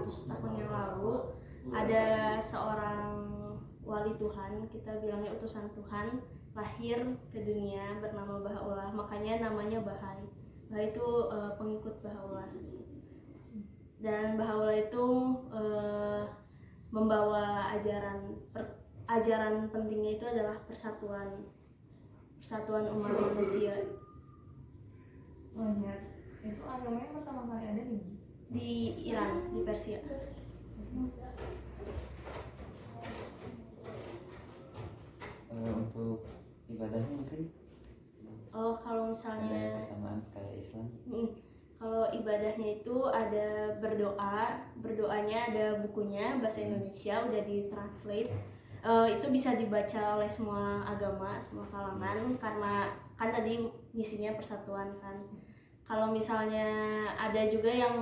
tahun yang lalu ada seorang wali Tuhan, kita bilangnya utusan Tuhan, lahir ke dunia bernama Baha'u'llah, makanya namanya Bahai. Bahai itu pengikut Baha'u'llah. Dan Baha'u'llah itu membawa ajaran pentingnya itu adalah persatuan umat manusia. Oh ya, itu agamanya pertama kali ada di Iran, di Persia. Untuk ibadahnya mungkin Kalau misalnya ada kesamaan kayak Islam. Kalau ibadahnya itu ada berdoanya ada bukunya bahasa Indonesia, udah ditranslate. Itu bisa dibaca oleh semua agama, semua kalangan, karena kan tadi misinya persatuan kan. Kalau misalnya ada juga yang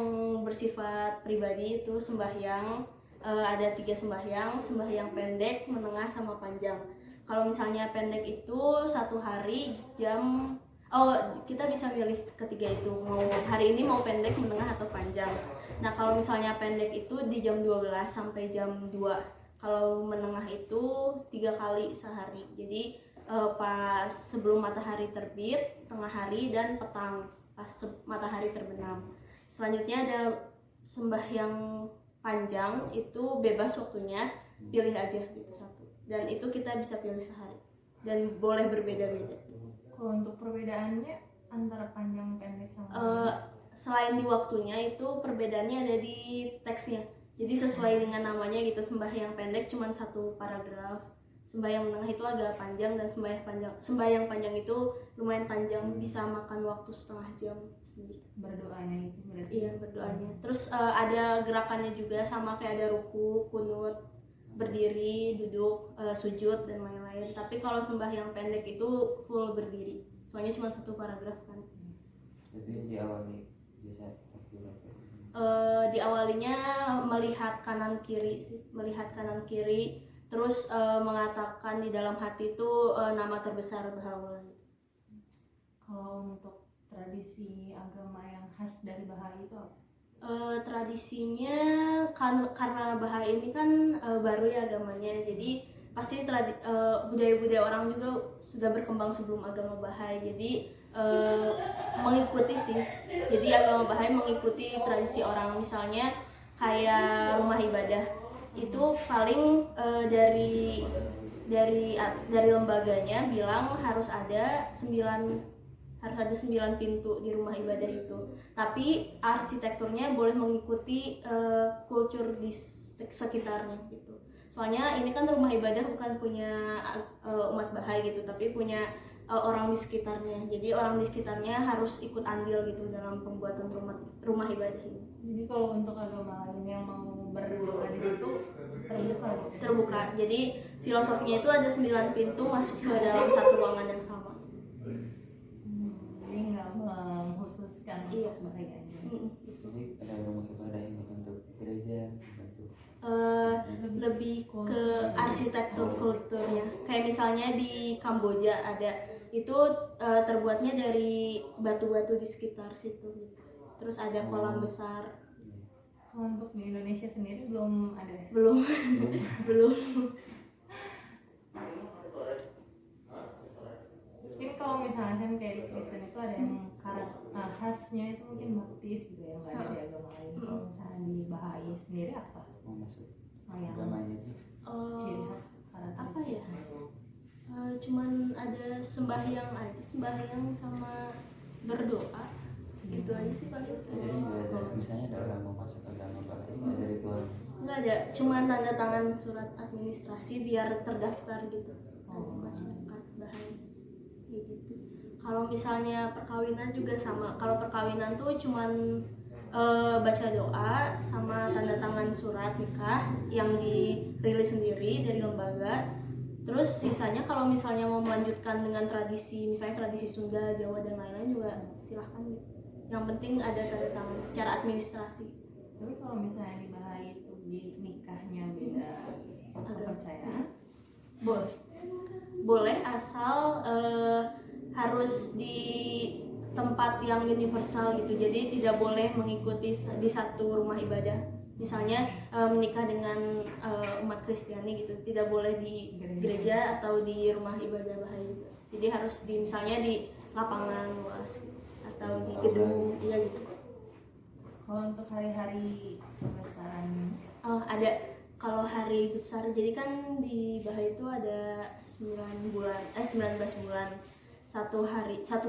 bersifat pribadi itu sembahyang, ada 3 sembahyang pendek, menengah, sama panjang. Kalau misalnya pendek itu 1 hari kita bisa milih ketiga itu, mau hari ini mau pendek, menengah, atau panjang. Nah kalau misalnya pendek itu di jam 12 sampai jam 2. Kalau menengah itu 3 kali sehari, jadi pas sebelum matahari terbit, tengah hari, dan petang pas matahari terbenam. Selanjutnya ada sembahyang panjang, itu bebas waktunya, pilih aja gitu satu, dan itu kita bisa pilih sehari dan boleh berbeda-beda. Kalau untuk perbedaannya antara panjang pendek sama selain di waktunya, itu perbedaannya ada di teksnya. Jadi sesuai dengan namanya gitu, sembahyang pendek cuma 1 paragraf, sembahyang menengah itu agak panjang, dan sembahyang panjang itu lumayan panjang, bisa makan waktu setengah jam sendiri. Berdoanya itu berarti? Iya, berdoanya. Terus ada gerakannya juga, sama kayak ada ruku, kunut, berdiri, duduk, sujud, dan lain-lain. Tapi kalau sembahyang pendek itu full berdiri, soalnya cuma 1 paragraf kan. Jadi diawali biasa takbirat. Diawalinya melihat kanan kiri, terus mengatakan di dalam hati itu nama terbesar Baha'u'llah. Kalau untuk tradisi agama yang khas dari Bahai itu apa? Tradisinya karena Bahai ini kan baru ya agamanya, jadi pasti budaya-budaya orang juga sudah berkembang sebelum agama Bahai, jadi mengikuti sih. Jadi agama Bahai mengikuti tradisi orang, misalnya kayak rumah ibadah itu paling dari lembaganya bilang harus ada 9 pintu di rumah ibadah itu. Tapi arsitekturnya boleh mengikuti kultur di sekitarnya gitu. Soalnya ini kan rumah ibadah bukan punya umat Bahai gitu, tapi punya orang di sekitarnya. Jadi orang di sekitarnya harus ikut andil gitu dalam pembuatan rumah ibadah ini. Jadi kalau untuk agama lain yang mau berdoa di situ terbuka gitu? Terbuka. Jadi filosofinya itu ada 9 pintu masuk ke dalam satu ruangan yang sama. Jadi nggak mengkhususkan untuk Bahai aja. Jadi ada rumah ibadah yang bentuk gereja, bentuk lebih ke arsitektur kulturnya. Kayak misalnya di Kamboja ada, itu terbuatnya dari batu-batu di sekitar situ gitu. Terus ada kolam besar. Kalau untuk di Indonesia sendiri belum ada ya? Belum. Mungkin kalau misalnya kan kayak di Kristen itu ada yang khasnya itu mungkin baptis gitu yang nggak ada di agama lain. Kalau misalnya di Bahai sendiri apa? mau masuk yang agamanya itu. ciri khas Apa ya? Cuman ada sembahyang aja, sembahyang sama berdoa, gitu aja sih paling. Jadi nggak ada, misalnya ada orang mau masuk agama Bahai nggak ada ritual. Nggak ada, cuma tanda tangan surat administrasi biar terdaftar gitu. Masyarakat Bahai gitu. Kalau misalnya perkawinan juga sama. Kalau perkawinan tuh cuman baca doa sama tanda tangan surat nikah yang dirilis sendiri dari lembaga. Terus sisanya kalau misalnya mau melanjutkan dengan tradisi, misalnya tradisi Sunda, Jawa, dan lain-lain juga silahkan. Yang penting ada tanda tangan secara administrasi. Tapi kalau misalnya di Bahai itu di nikahnya beda kepercayaan, boleh asal harus di tempat yang universal gitu. Jadi tidak boleh mengikuti di satu rumah ibadah Misalnya menikah dengan umat Kristiani gitu, tidak boleh di gereja atau di rumah ibadah Bahai juga. Jadi harus misalnya di lapangan luas gitu, atau di gedung, iya gitu. Kalau untuk hari-hari kebesaran Ada kalau hari besar, jadi kan di Bahai itu ada 19 bulan. Satu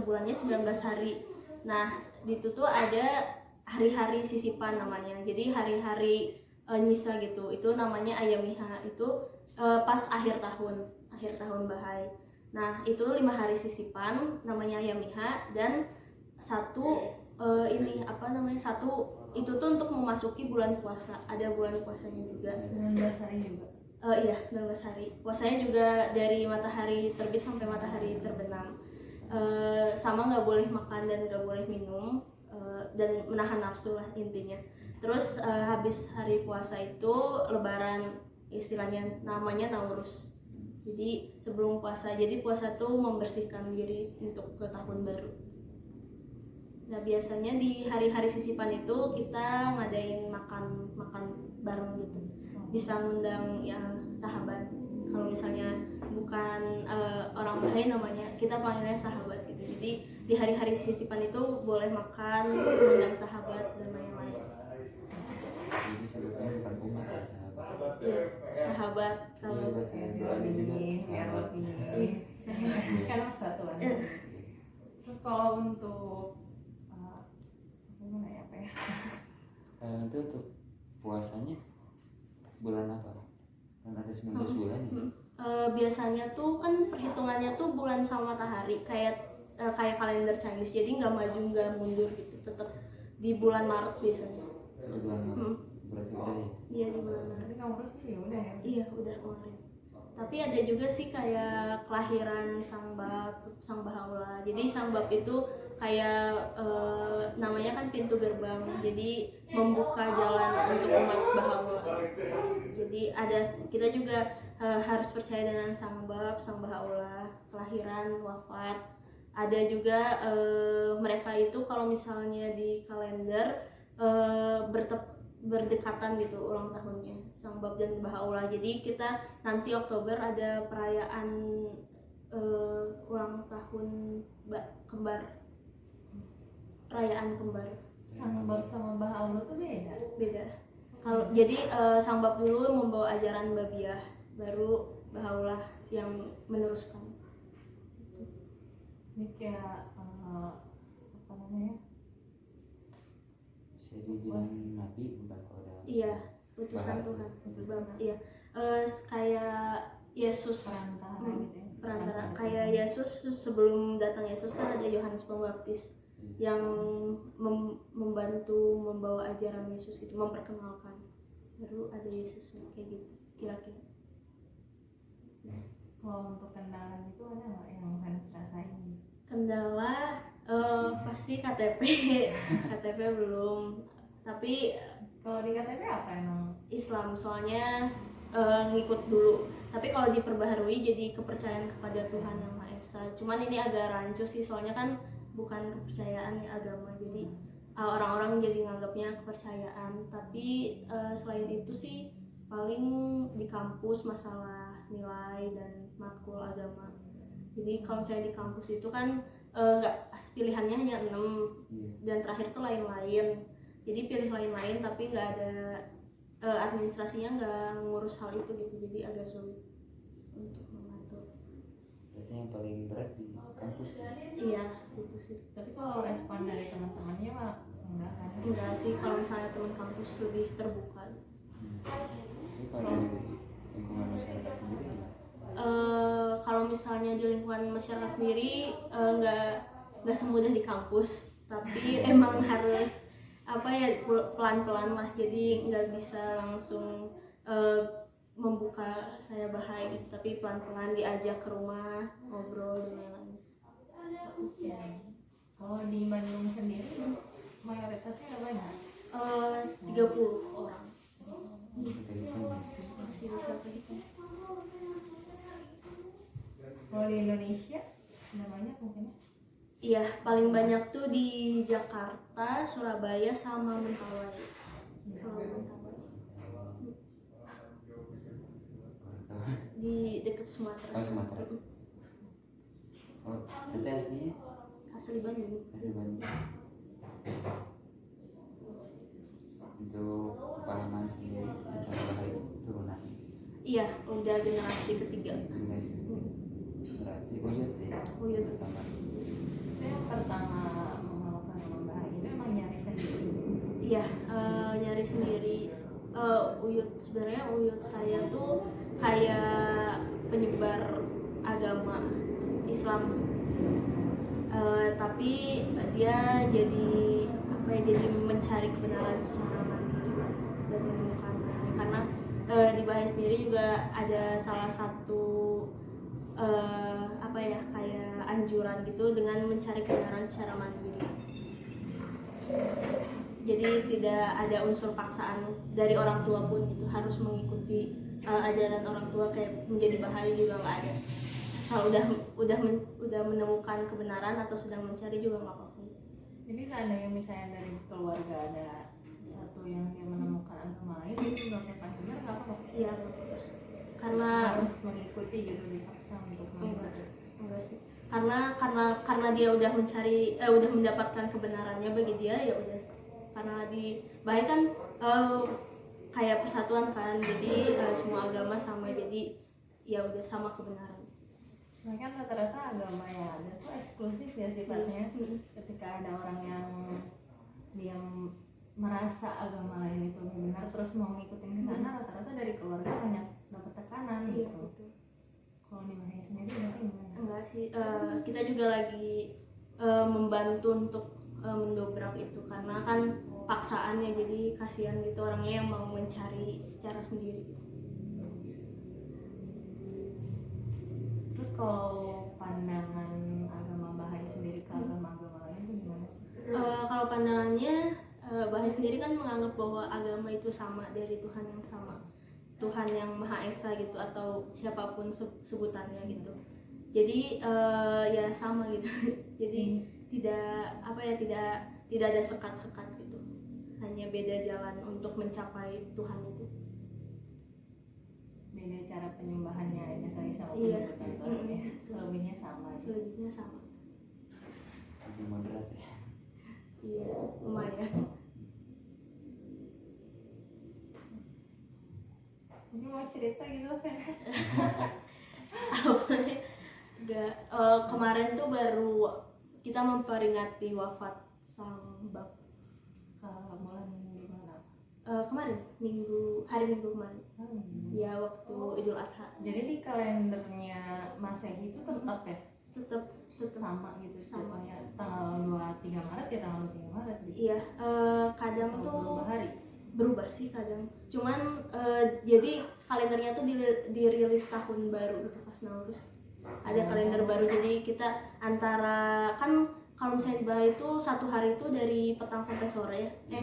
bulannya 19 hari. Nah, di itu tuh ada hari-hari sisipan namanya. Jadi hari-hari nyisa gitu. Itu namanya Ayamiha. Itu pas akhir tahun Bahai. Nah, itu 5 hari sisipan namanya Ayamiha, dan satu itu tuh untuk memasuki bulan puasa. Ada bulan puasanya juga. 19 hari juga. Iya, 19 hari. Puasanya juga dari matahari terbit sampai matahari terbenam. Sama nggak boleh makan dan nggak boleh minum, dan menahan nafsu lah intinya. Terus habis hari puasa itu lebaran, istilahnya namanya Nauruz. Jadi sebelum puasa, jadi puasa tuh membersihkan diri untuk ke tahun baru. Nah, biasanya di hari-hari sisipan itu kita ngadain makan bareng gitu. Bisa ngundang ya sahabat. Kalau misalnya bukan orang Bahai, namanya kita panggilnya sahabat gitu. Jadi di hari-hari sisipan itu boleh makan, ngundang sahabat dan lain-lain. Jadi sebetulnya bukan umat ya, sahabat. Ya, sahabat kalau karena kesatuan. Terus kalau untuk gimana ya Pak ya? Itu untuk puasanya bulan apa? Kan ada 19 bulan ya? Biasanya tuh kan perhitungannya tuh bulan sama matahari, kayak kalender Chinese. Jadi nggak maju nggak mundur gitu, tetap di bulan Maret biasanya. Bulan Maret. Berarti udah ya? Iya, di bulan Maret. Tapi kamu sih ya udah ya. Iya, udah kemarin. Tapi ada juga sih kayak kelahiran Sang Bahaula. Jadi Sang Bab itu kayak namanya kan pintu gerbang. Jadi membuka jalan untuk umat Bahaula. Jadi kita juga harus percaya dengan Sang Bab, Sang Bahaula, kelahiran, wafat. Ada juga mereka itu kalau misalnya di kalender berdekatan gitu ulang tahunnya Sang Bab dan Bahaula. Jadi kita nanti Oktober ada perayaan ulang tahun kembar, perayaan kembar. Sang Bab sama Bahaula tuh beda. Kalau jadi Sang Bab dulu membawa ajaran Babiah, baru Bahaula yang meneruskan. Ini kayak apa namanya? Bisa dibilang nabi bukan kalau dalam Iya, utusan Tuhan. Iya, kayak Yesus perantara gitu ya. perantara. Kayak Yesus, sebelum datang Yesus kan ada Yohanes Pembaptis yang membantu membawa ajaran Yesus gitu, memperkenalkan. Baru ada Yesus kayak gitu kira-kira. Kalau untuk kendala gitu ada nggak yang harus rasain? Kendala pasti KTP KTP belum, tapi Kalau di KTP apa emang? Islam soalnya ngikut dulu. Tapi kalau diperbaharui jadi kepercayaan kepada Tuhan Yang Maha Esa. Cuman ini agak rancu sih, soalnya kan bukan kepercayaan ya, agama. Jadi orang-orang jadi nganggapnya kepercayaan. Tapi selain itu sih paling di kampus masalah nilai dan matkul agama. Jadi kalau misalnya di kampus itu kan nggak pilihannya hanya 6 dan terakhir tuh lain-lain. Jadi pilih lain-lain tapi nggak ada administrasinya nggak ngurus hal itu gitu. Jadi agak sulit untuk mengatur. Berarti yang paling berat di kampus ya? Iya, itu sih. Tapi kalau respon dari teman-temannya mah enggak kan? Enggak sih, kalau misalnya teman kampus lebih terbuka. Tapi kalau di lingkungan masyarakat sendiri gimana? Kalau misalnya di lingkungan masyarakat sendiri nggak semudah di kampus, tapi emang harus pelan-pelan lah. Jadi nggak bisa langsung membuka saya Bahai gitu, tapi pelan-pelan diajak ke rumah ngobrol dan lain-lain. Kalau di Bandung sendiri mayoritasnya ada banyak? 30 orang Kita masih bisa kehitung. Kalau di Indonesia ada banyak mungkin? Iya, paling banyak tuh di Jakarta, Surabaya, sama Mentawai. Mentawai. di dekat Sumatera. Oh, Sumatera. Oh, teteh aslinya Asli Bandung. asli Bandung. Untuk pahaman sendiri acara bahaya itu turunan Iya, udah generasi ketiga. generasi berarti uyut ya Uyut. pertama. Itu yang pertama mengelola bahaya itu emang nyari sendiri. Iya, nyari sendiri. Uyut sebenarnya uyut saya tuh kayak penyebar agama Islam. Tapi dia jadi apa ya, jadi mencari kebenaran secara mandiri dan menemukannya, karena di Bahaya sendiri juga ada salah satu apa ya, kayak anjuran gitu dengan mencari kebenaran secara mandiri. Jadi tidak ada unsur paksaan dari orang tua pun gitu, harus mengikuti ajaran orang tua kayak menjadi Bahaya juga nggak ada. Asal udah menemukan kebenaran atau sedang mencari juga nggak apa-apa. Jadi seandainya misalnya dari keluarga ada satu yang dia menemukan agama lain, itu menurut Pak benar nggak apa-apa? Iya, karena harus mengikuti gitu, dipaksa untuk mengikuti. enggak sih, karena dia udah mencari udah mendapatkan kebenarannya bagi dia, ya udah. Karena di Bahaya kan kayak persatuan kan, jadi semua agama sama, jadi ya udah sama kebenaran. Nah kan rata-rata agama yang ada tuh eksklusif ya sifatnya. Ketika ada orang yang dia merasa agama lain itu benar terus mau ngikutin ke sana, rata-rata dari keluarga banyak dapat tekanan Iya, gitu. betul. Kalau di Bahaya sendiri berarti gimana? Enggak sih, kita juga lagi membantu untuk mendobrak itu, karena kan paksaan ya, jadi kasihan gitu orangnya yang mau mencari secara sendiri. Terus kalau pandangan agama Bahaya sendiri ke agama-agama lain itu gimana? Kalau pandangannya, Bahaya sendiri kan menganggap bahwa agama itu sama dari Tuhan yang sama, Tuhan yang Maha Esa gitu, atau siapapun sebutannya gitu. Jadi ya sama gitu. Jadi tidak ada sekat-sekat gitu, hanya beda jalan untuk mencapai Tuhan itu. Beda cara penyembahannya aja kali sama Iya. penyebutan Tuhan ya. Selebihnya sama aja. Selebihnya sama. Lebih moderat ya. Iya sih, lumayan. Mungkin mau cerita gitu kan? Enggak, kemarin tuh baru kita memperingati wafat sang bap. Kalau bulan gimana? Kemarin hari Minggu kemarin. Ya, waktu Idul Adha. Jadi di kalendernya Masehi itu tetap ya? Tetap Sama gitu, Sama. contohnya tanggal 23 Maret ya tanggal 23 Maret gitu. Iya, kadang Atau tuh berubah hari. berubah sih kadang. Cuman jadi kalendernya tuh dirilis tahun baru gitu pas Nauruz. Ada kalender baru, jadi kita antara, kan kalau misalnya di Bali itu satu hari itu dari petang sampai sore ya.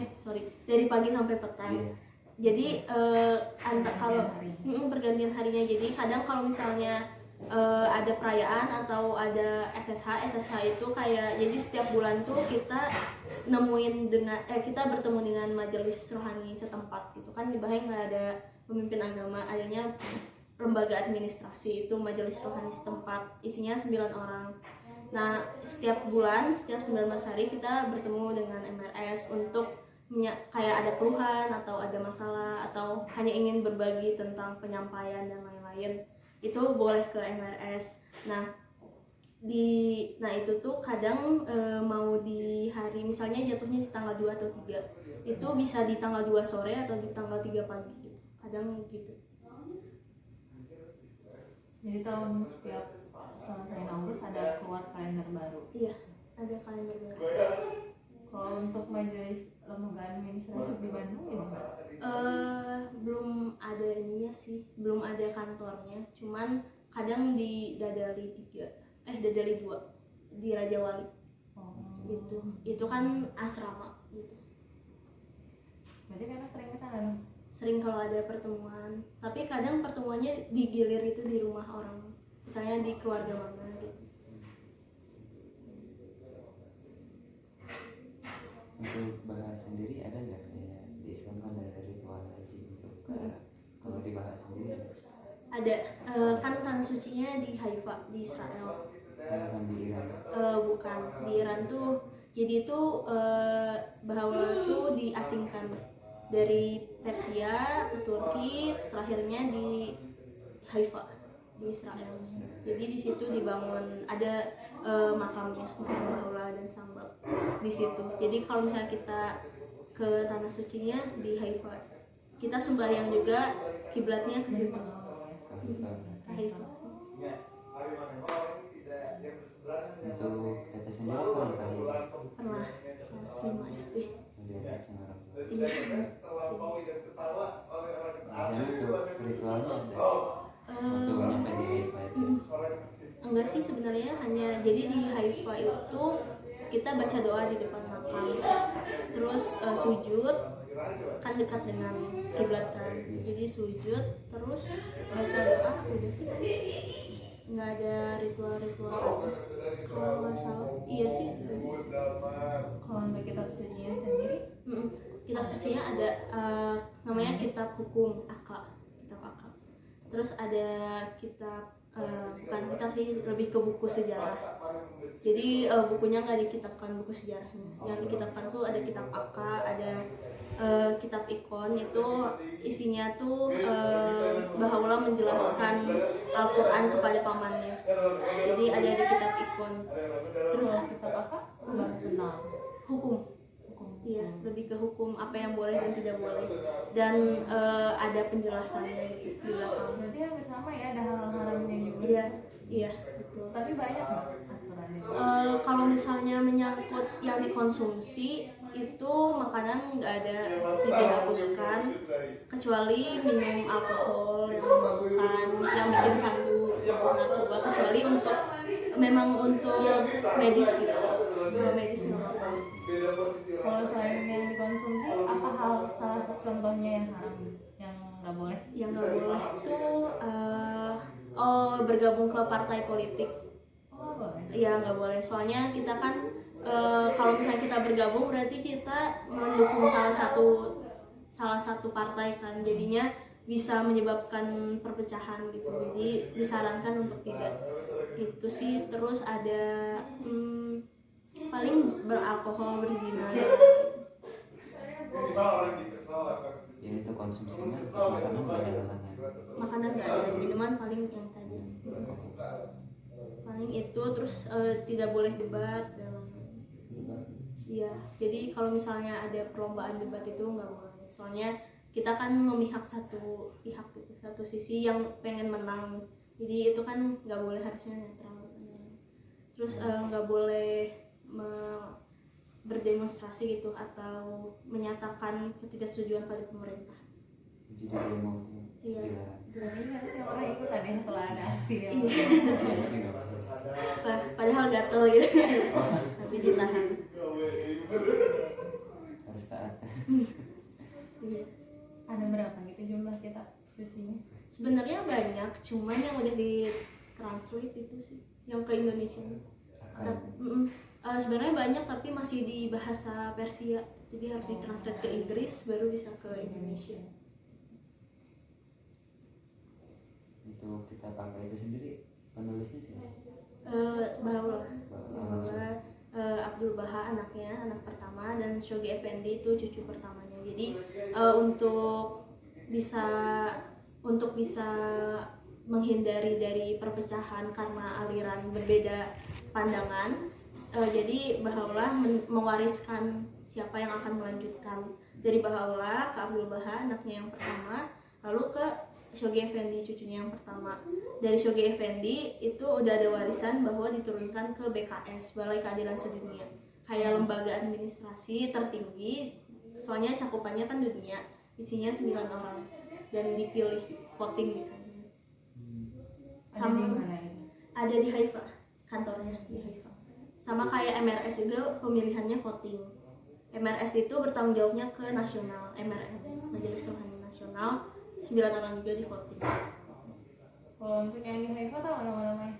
Dari pagi sampai petang. Iya. Jadi kalau Harinya. pergantian harinya. Jadi kadang kalau misalnya ada perayaan atau ada SSH itu kayak, jadi setiap bulan tuh kita kita bertemu dengan majelis rohani setempat gitu kan. Di Bahaya nggak ada pemimpin agama, adanya lembaga administrasi, itu majelis rohani setempat, isinya 9 orang. Nah, setiap bulan, setiap 19 hari kita bertemu dengan MRS untuk kayak ada keluhan atau ada masalah atau hanya ingin berbagi tentang penyampaian dan lain-lain, itu boleh ke MRS. Nah itu tuh kadang mau di hari, misalnya jatuhnya di tanggal 2 atau 3, itu bisa di tanggal 2 sore atau di tanggal 3 pagi gitu. Kadang gitu. Jadi tahun setiap selesai Nauruz ada keluar kalender baru. Iya, ada kalender baru. Kalau untuk majelis lembaga administrasi di Bandung gimana? Belum ada ininya sih, belum ada kantornya. Cuman kadang di Dadali 2 di Raja Wali. Itu kan asrama gitu. Berarti karena sering kesana dong? Sering kalau ada pertemuan, tapi kadang pertemuannya digilir itu di rumah orang, misalnya di keluarga mana gitu. Untuk bahas sendiri ada nggak kayak di Islam kan ada ritual haji untuk ke Arab. Kalau di bahas sendiri ada? Ada kan tanah sucinya di Haifa di Israel. Bukan di Iran. Bukan di Iran tuh. Jadi itu Bahawallah tuh diasingkan dari Persia ke Turki, terakhirnya di Haifa di Israel. Jadi di situ dibangun ada makamnya, makam Bahawallah dan Sambal di situ. Jadi kalau misalnya kita ke tanah sucinya di Haifa, kita sembahyang juga kiblatnya ke situ. Ke Haifa. Untuk tetes sendiri pernah Pernah kelas 5 SD. diajak sama orang tua. Iya. Biasanya untuk ritualnya ada untuk nyampe di Haifa itu. Enggak sih sebenarnya, hanya jadi di Haifa itu kita baca doa di depan makam, terus sujud kan dekat dengan kiblat kan, jadi sujud terus baca doa, udah sih, nggak ada ritual-ritual kalau nggak salah. Iya sih itu aja. Kalau untuk kitab sucinya sendiri Kitab sucinya ada namanya kitab hukum Aka, kitab Aka. Terus ada kitab bukan kitab sih, lebih ke buku sejarah. Jadi bukunya nggak dikitabkan buku sejarahnya. Yang dikitabkan tuh ada kitab Aka, ada kitab ikon, itu isinya tuh Bahawallah menjelaskan Al-Quran kepada pamannya. Jadi ada di kitab ikon. Terus kitab apa membahas tentang hukum. Iya, lebih ke hukum apa yang boleh dan tidak boleh, dan ada penjelasannya gitu di belakang. berarti hampir sama ya, ada halal haramnya juga. Iya betul. Tapi banyak nggak aturannya? Kalau misalnya menyangkut yang dikonsumsi itu makanan nggak ada, tidak dihapuskan kecuali minum alkohol yang memabukkan, yang bikin candu, narkoba, kecuali untuk memang untuk medis gitu. Kalau medis nggak apa-apa. Kalau selain yang dikonsumsi, apa hal salah satu contohnya yang haram, yang nggak boleh? Yang nggak boleh tuh bergabung ke partai politik. Oh, boleh. Iya nggak boleh, soalnya kita kan kalau misalnya kita bergabung berarti kita mendukung salah satu partai kan, jadinya bisa menyebabkan perpecahan gitu, jadi disarankan untuk tidak. Itu sih. Terus ada paling beralkohol, berzina. Jadi untuk konsumsinya untuk makanan nggak ada larangan. Makanan nggak ada, minuman paling yang tadi paling itu. Terus tidak boleh debat dalam. Iya, jadi kalau misalnya ada perlombaan debat itu nggak boleh, soalnya kita kan memihak satu pihak gitu, satu sisi yang pengen menang, jadi itu kan nggak boleh, harusnya netral. Terus nggak boleh berdemonstrasi gitu atau menyatakan ketidaksetujuan pada pemerintah. Jadi demo itu Iya. dilarang. Berarti nggak sih orang ikutan ya kalau ada aksi ya? Iya sih nggak apa-apa. Padahal gatel gitu, tapi ditahan. Harus taat. Iya. Ada berapa gitu jumlah kitab sucinya? Sebenarnya banyak, cuman yang udah ditranslate itu sih yang ke Indonesia. Sebenarnya banyak tapi masih di bahasa Persia, jadi harus ditranslate ke Inggris baru bisa ke Indonesia. Itu kita pakai itu sendiri penulisnya sih. Bahawallah langsung. Abdul Baha anaknya, anak pertama, dan Shogi Effendi itu cucu pertamanya. Jadi untuk bisa menghindari dari perpecahan karena aliran berbeda pandangan, jadi Bahawallah mewariskan siapa yang akan melanjutkan dari Bahawallah ke Abdul Baha anaknya yang pertama, lalu ke Shogi Effendi cucunya yang pertama. Dari Shogi Effendi itu udah ada warisan bahwa diturunkan ke BKS, Balai Keadilan Sedunia, kayak lembaga administrasi tertinggi, soalnya cakupannya kan dunia, isinya 9 orang dan dipilih voting misalnya. Ada di mana ini? Ada di Haifa, kantornya di Haifa. Sama kayak MRS juga pemilihannya voting. MRS itu bertanggung jawabnya ke nasional, MRN, Majelis Rohani Nasional, 9 orang juga di voting. Kalau untuk yang di Haifa tahu nama-namanya?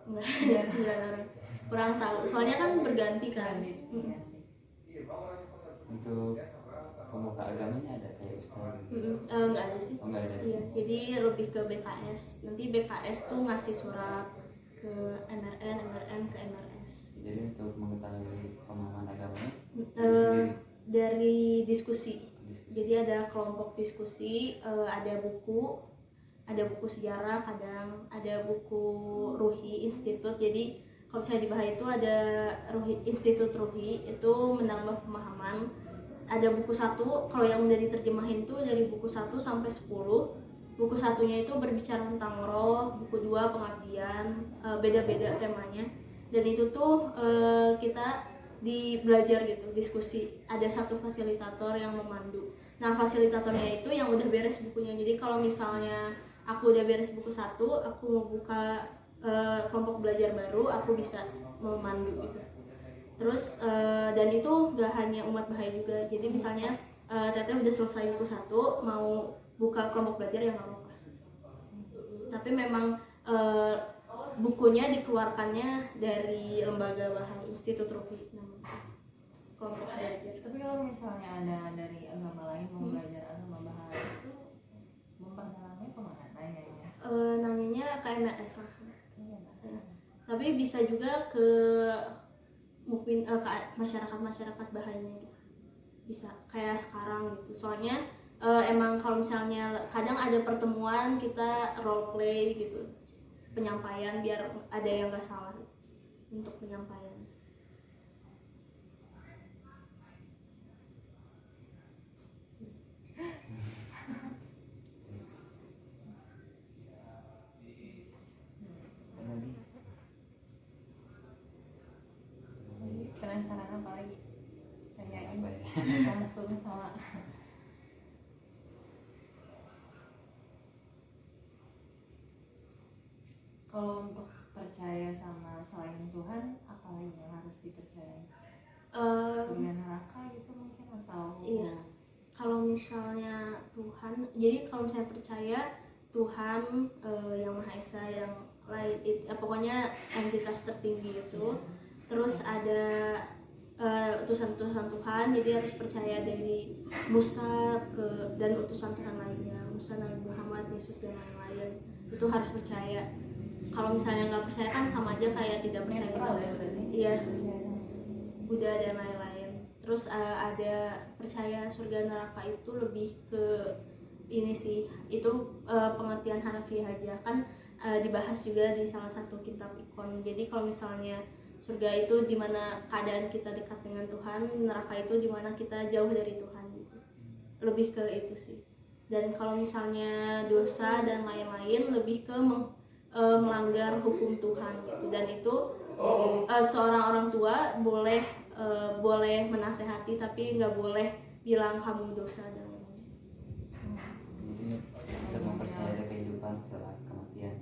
Enggak, 9 orang. Kurang tahu, soalnya kan berganti kan. Untuk pemuka agamanya ada kayak ustaz gitu? Nggak ada sih. Oh nggak ada di Iya, sini. jadi lebih ke BKS. Nanti BKS tuh ngasih surat ke MRN ke MRS. Jadi untuk mengetahui pemahaman agamanya Eh, jadi sendiri dari diskusi. diskusi. Jadi ada kelompok diskusi, ada buku sejarah, kadang ada buku Ruhi Institut. Jadi kalau misalnya di Bahaya itu ada Institut Ruhi, itu menambah pemahaman. Ada buku 1, kalau yang udah diterjemahin tuh dari buku 1 sampai 10. Buku 1-nya itu berbicara tentang roh, buku 2 pengabdian, beda-beda temanya. Dan itu tuh kita belajar gitu, diskusi. Ada satu fasilitator yang memandu. Nah, fasilitatornya itu yang udah beres bukunya. Jadi kalau misalnya aku udah beres buku 1, aku mau buka kelompok belajar baru, aku bisa memandu gitu. Terus dan itu gak hanya umat Bahaya juga. Jadi misalnya Teteh udah selesai buku 1, mau buka kelompok belajar ya nggak apa-apa. Tapi memang bukunya dikeluarkannya dari lembaga Bahaya, Institut Ruhi namanya, kelompok belajar. Tapi kalau misalnya ada dari agama lain mau belajar agama Bahaya itu memperdalamnya kemana nanyanya? Nanyanya ke MRS lah. Iya, Tapi bisa juga ke mungkin ke masyarakat Bahayanya gitu. Bisa kayak sekarang gitu. Soalnya emang kalau misalnya kadang ada pertemuan kita role play gitu, penyampaian biar ada yang nggak salah untuk penyampaian. Ada lagi? Penasaran apa lagi? Tanyain Apa ya? langsung sama. Kalau untuk percaya sama selain Tuhan, apa lagi yang harus dipercayai? Surga neraka gitu mungkin, atau Iya. Kalau misalnya Tuhan, jadi kalau misalnya percaya Tuhan yang Maha Esa, yang lain, pokoknya entitas tertinggi itu. Terus ada utusan-utusan Tuhan, jadi harus percaya dari Musa dan utusan Tuhan lainnya, Musa, Nabi Muhammad, Yesus dan lain-lain. Itu harus percaya. Kalau misalnya nggak percaya kan sama aja kayak tidak percaya. netral ya berarti? Iya, Buddha dan lain-lain. Terus ada percaya surga neraka itu lebih ke ini sih, itu pengertian harfiah aja kan, dibahas juga di salah satu kitab ikon. Jadi kalau misalnya surga itu dimana keadaan kita dekat dengan Tuhan, neraka itu dimana kita jauh dari Tuhan gitu. Lebih ke itu sih. Dan kalau misalnya dosa dan lain-lain lebih ke melanggar hukum Tuhan gitu. Dan itu seorang orang tua boleh menasehati tapi nggak boleh bilang kamu dosa dan lain-lain. Jadi kita mempercaya ada kehidupan setelah kematian.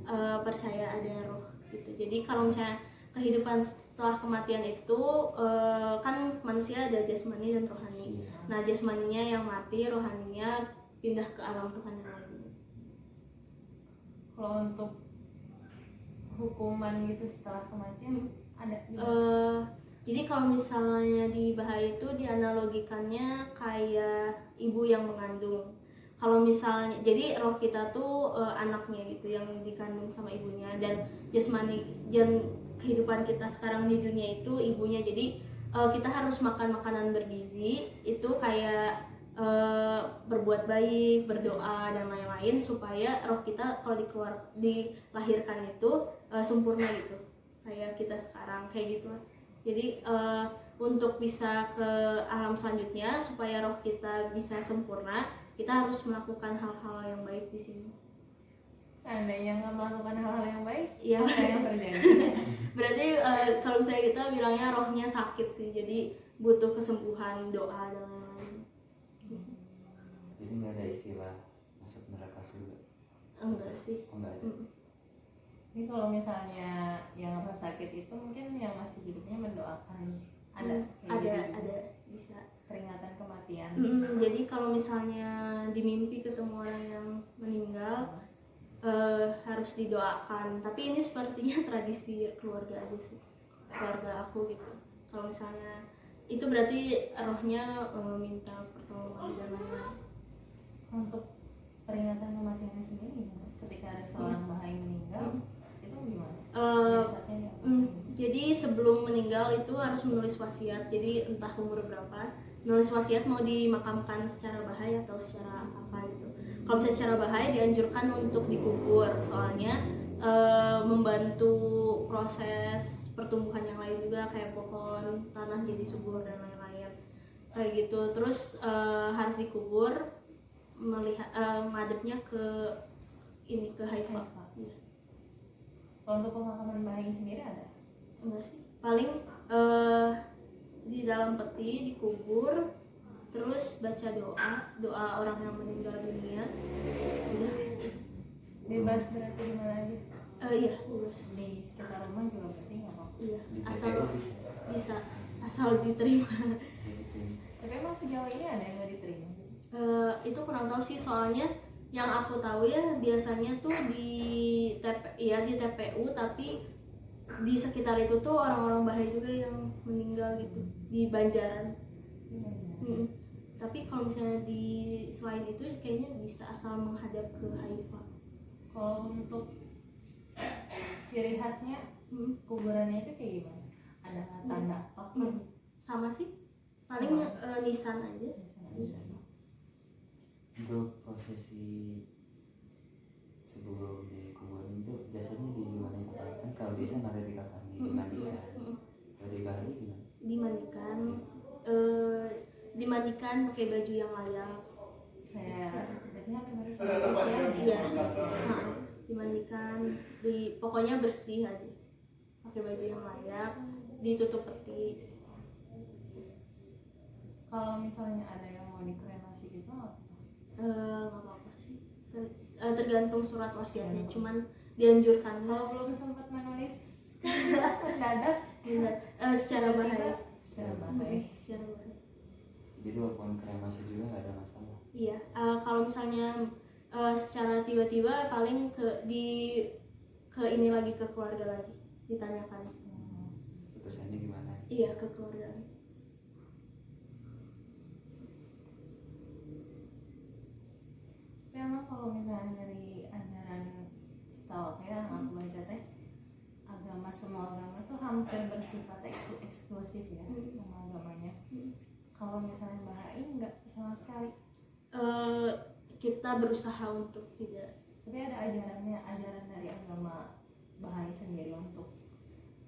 Percaya ada roh gitu. Jadi kalau misalnya kehidupan setelah kematian itu kan manusia ada jasmani dan rohani. Iya. Nah, jasmaninya yang mati, rohaninya pindah ke alam Tuhan yang lain. Kalau untuk hukuman gitu setelah kematian ada juga? Jadi kalau misalnya di Bahaya itu dianalogikannya kayak ibu yang mengandung. Kalau misalnya, jadi roh kita tuh anaknya gitu yang dikandung sama ibunya, dan jasmani dan kehidupan kita sekarang di dunia itu ibunya. Jadi kita harus makan makanan bergizi, itu kayak berbuat baik, berdoa dan lain-lain supaya roh kita kalau dilahirkan itu sempurna gitu, kayak kita sekarang kayak gitu. Jadi untuk bisa ke alam selanjutnya supaya roh kita bisa sempurna, kita harus melakukan hal-hal yang baik di sini. Seandainya nggak melakukan hal-hal yang baik, Iya. apa yang terjadi? Berarti kalau misalnya kita bilangnya rohnya sakit sih, jadi butuh kesembuhan, doa dan lain-lain. Jadi nggak ada istilah masuk neraka surga. Enggak sih. Oh, nggak ada. Ini kalau misalnya yang apa sakit itu mungkin yang masih hidupnya mendoakan, ada kayak gitu? Ada bisa. Peringatan kematian. Jadi kalau misalnya di mimpi ketemu orang yang meninggal, harus didoakan. Tapi ini sepertinya tradisi keluarga aja sih, keluarga aku gitu. Kalau misalnya itu berarti rohnya minta pertolongan dan lain-lain. Untuk peringatan kematiannya sendiri gimana? Ketika ada seorang Bahai meninggal, itu gimana? Biasanya Jadi sebelum meninggal itu harus menulis wasiat. Jadi entah umur berapa, menulis wasiat mau dimakamkan secara Bahai atau secara apa gitu. Kalau misalnya secara Bahai dianjurkan untuk dikubur, soalnya membantu proses pertumbuhan yang lain juga, kayak pohon, tanah jadi subur dan lain-lain kayak gitu. Terus harus dikubur melihat ngadepnya ke ini, ke Haifa. Iya. Kalau untuk pemakaman Bahai sendiri ada? Enggak sih, paling di dalam peti dikubur, terus baca doa orang yang meninggal dunia, udah. Bebas berarti di mana aja? Iya, bebas. Di sekitar rumah juga berarti nggak apa-apa. Iya, Di asal TPU bisa, asal diterima. gitu. Tapi emang sejauh ini ada yang nggak diterima? Itu kurang tahu sih, soalnya yang aku tahu ya biasanya tuh di di TPU, tapi di sekitar itu tuh orang-orang Bahai juga yang meninggal gitu di Banjaran. Tapi kalau misalnya di selain itu kayaknya bisa asal menghadap ke Haifa. Kalau untuk ciri khasnya kuburannya itu kayak gimana? Ada tanda apa? Sama sih, paling nisan aja. Nisan. Untuk prosesi sebelum dikuburin itu biasanya di mana itu Pak? Kan kalau biasa nggak ada di kafan, dimandikan. Kalau di Bali gimana? Dimandikan pakai baju yang layak. Kayak berarti harus Iya, dimandikan, pokoknya bersih aja, pakai baju yang layak, ditutup peti. Kalau misalnya ada yang mau dikremasi gitu apa? Nggak apa-apa sih, tergantung surat wasiatnya, cuman dianjurkan Kalau belum sempat menulis mendadak secara Bahai. secara Bahai. Secara Bahai. Jadi walaupun kremasi juga nggak ada masalah. Iya, kalau misalnya secara tiba-tiba paling ke ini lagi, ke keluarga lagi ditanyakan. Putusannya gimana? Iya, ke keluarga lagi. Memang kalau misalnya dari ajaran setahu aku ya, aku baca teh, semua agama tuh hampir bersifat eksklusif ya sama agamanya. Kalau misalnya Bahai enggak sama sekali. Kita berusaha untuk tidak. Tapi ada ajaran dari agama Bahai sendiri untuk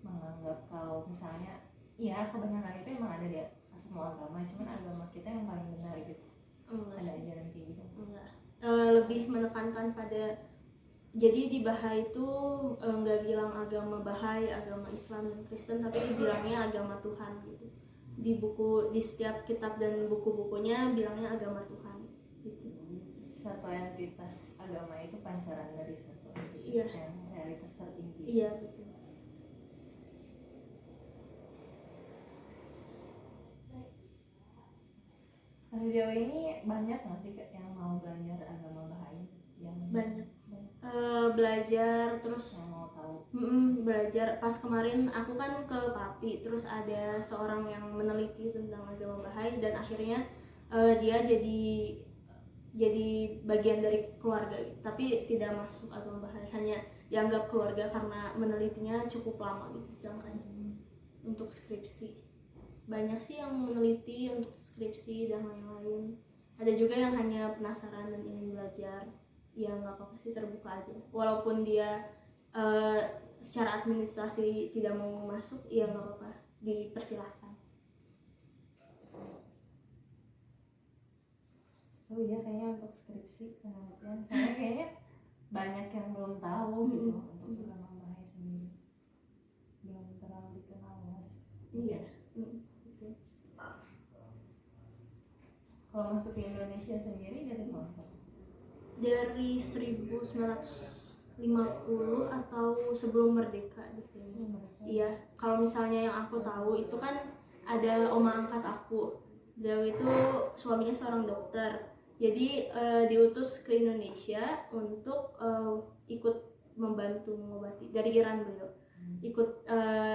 menganggap kalau misalnya ya kebenaran itu emang ada di semua agama, cuman agama kita yang paling benar gitu. Ada ajaran kayak gitu? Enggak. Lebih menekankan pada, jadi di Bahai itu nggak bilang agama Bahai, agama Islam dan Kristen, tapi bilangnya agama Tuhan gitu. Di setiap kitab dan buku-bukunya bilangnya agama Tuhan gitu. Satu entitas agama itu pancaran dari satu entitas yang realitas tertinggi. Iya, betul. Sejauh ini banyak nggak sih yang mau belajar agama Bahai? Yang Banyak. Belajar terus yang mau tahu. Belajar. Pas kemarin aku kan ke Pati, terus ada seorang yang meneliti tentang agama Bahai, dan akhirnya dia jadi bagian dari keluarga, tapi tidak masuk agama Bahai, hanya dianggap keluarga karena menelitinya cukup lama gitu jangkanya untuk skripsi. Banyak sih yang meneliti untuk skripsi dan lain-lain. Ada juga yang hanya penasaran dan ingin belajar. Ya nggak apa-apa sih, terbuka aja. Walaupun dia secara administrasi tidak mau masuk, ya nggak apa-apa, dipersilahkan. Oh iya, kayaknya untuk skripsi penelitian saya kayaknya banyak yang belum tahu gitu untuk agama Bahai sendiri, belum terlalu dikenal mas. Iya. Kalau masuk ke Indonesia sendiri dari tahun berapa? Dari 1950 atau sebelum merdeka gitu. Iya, kalau misalnya yang aku tahu itu kan ada oma angkat aku. Dia itu suaminya seorang dokter. Jadi diutus ke Indonesia untuk ikut membantu mengobati, dari Iran beliau. Ikut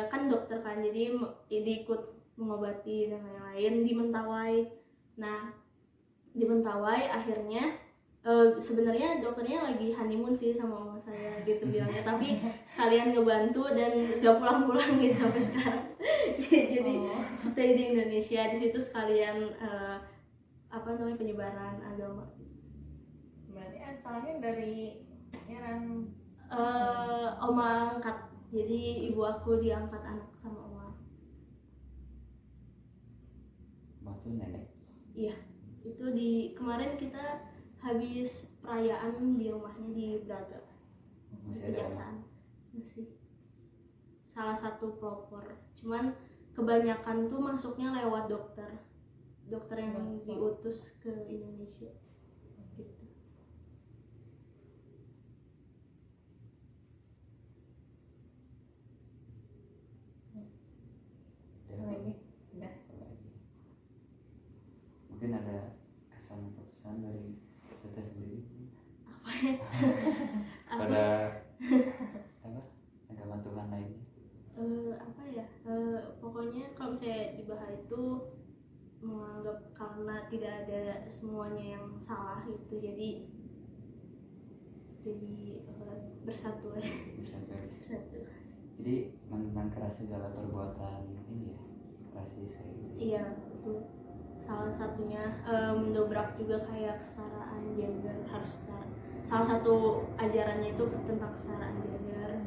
kan dokter kan, jadi diikut mengobati dan lain-lain di Mentawai. Nah di Mentawai akhirnya sebenarnya dokternya lagi honeymoon sih sama mama saya gitu bilangnya, tapi sekalian ngebantu dan gak pulang-pulang gitu sampai sekarang. Jadi stay di Indonesia, di situ sekalian penyebaran agama. Berarti asalnya dari Iran. Oma angkat, jadi ibu aku diangkat anak sama oma. Waktu nenek. Iya, itu di kemarin kita habis perayaan di rumahnya di Braga, di Masih ada Kejaksaan. Masih salah satu pelopor, cuman kebanyakan tuh masuknya lewat dokter yang diutus ke Indonesia gitu. Lagi udah. Mungkin ada kesan atau pesan dari Teteh sendiri Apa pada agama Tuhan lainnya. Pokoknya kalau misalnya di Baha itu menganggap karena tidak ada semuanya yang salah itu, jadi bersatu aja. Bersatu. Jadi menentang keras segala perbuatan ini ya, rasis kayak gitu. Iya, itu salah satunya. Mendobrak juga kayak kesetaraan gender, harus setara. Salah satu ajarannya itu tentang kesetaraan gender.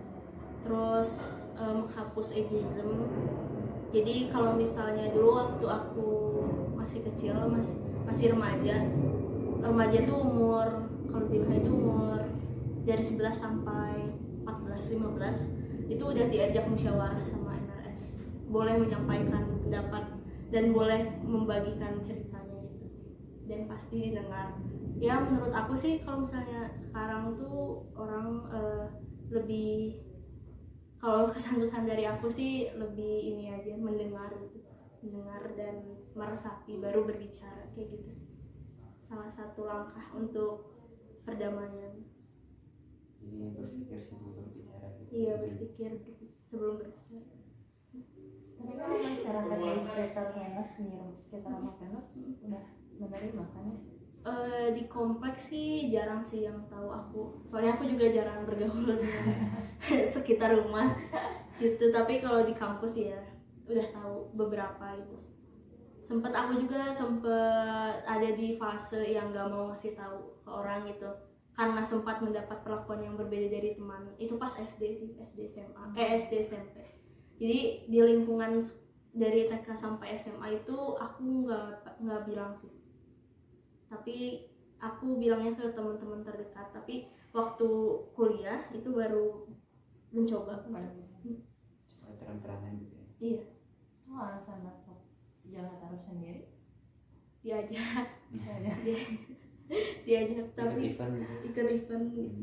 Terus menghapus ageism. Jadi kalau misalnya dulu waktu aku masih kecil, masih remaja tuh umur, kalau di Baha itu umur dari 11 sampai 14-15 itu udah diajak musyawarah sama MRS, boleh menyampaikan pendapat dan boleh membagikan ceritanya gitu, dan pasti didengar. Ya menurut aku sih kalau misalnya sekarang tuh orang lebih, kalau kesan-kesan dari aku sih lebih ini aja, mendengar dan meresapi baru berbicara kayak gitu sih. Salah satu langkah untuk perdamaian. Jadi berpikir sebelum berbicara gitu. Iya, berpikir sebelum berbicara. Tapi kalau masyarakat di sekitar Venus, di sekitar rumah Venus udah menerima kan ya? Di kompleks sih jarang sih yang tahu aku, soalnya aku juga jarang bergaul dengan sekitar rumah gitu. Tapi kalau di kampus ya udah tahu beberapa itu. Aku juga sempet ada di fase yang gak mau ngasih tahu ke orang gitu, karena sempat mendapat perlakuan yang berbeda dari teman. Itu pas SD sih, SD SMP. Jadi di lingkungan dari TK sampai SMA itu aku nggak bilang sih, tapi aku bilangnya ke teman-teman terdekat. Tapi waktu kuliah itu baru mencoba. Coba terang-terangan gitu ya. Iya, Oh, alasan masuk Jawa Taruh sendiri diajak Ikut tapi event gitu. ikut event gitu.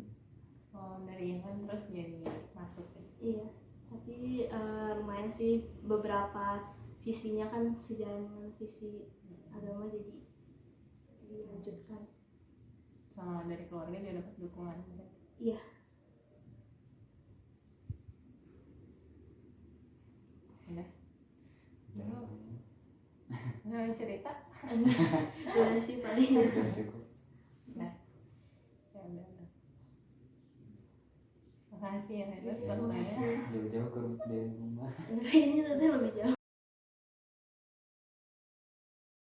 oh dari event terus jadi masuk ya? Iya, tapi lumayan sih, beberapa visinya kan sejalan dengan visi agama, jadi dilanjutkan. Sama dari keluarga juga dapat dukungan gitu. Iya. Udah Udah, mau cerita? Udah sih paling. sudah cukup. Udah ya udah. Makasih ya Venus Terima waktunya. kasih. Jauh-jauh